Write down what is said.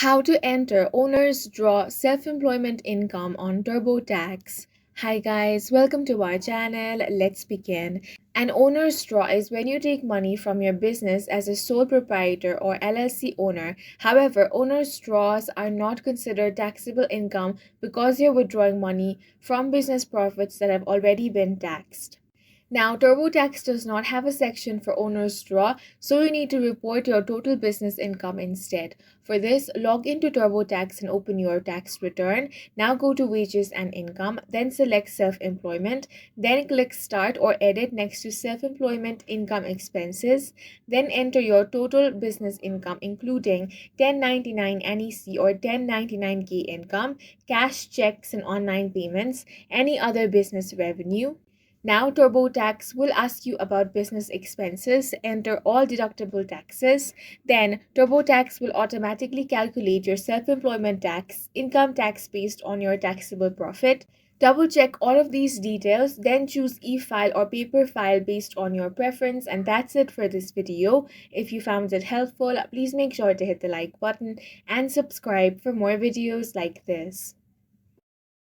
How to enter owner's draw self-employment income on TurboTax. Hi guys, welcome to our channel. Let's begin. An owner's draw is when you take money from your business as a sole proprietor or LLC owner. However, owner's draws are not considered taxable income because you're withdrawing money from business profits that have already been taxed. Now, TurboTax does not have a section for owner's draw, so you need to report your total business income instead. For this, log into TurboTax and open your tax return. Now go to wages and income, then select self-employment, then click start or edit next to self-employment income expenses, then enter your total business income including 1099 NEC or 1099K income, cash checks and online payments, any other business revenue. Now, TurboTax will ask you about business expenses. Enter all deductible taxes. Then, TurboTax will automatically calculate your self-employment tax, income tax based on your taxable profit. Double check all of these details, then choose e-file or paper file based on your preference. And that's it for this video. If you found it helpful, please make sure to hit the like button and subscribe for more videos like this.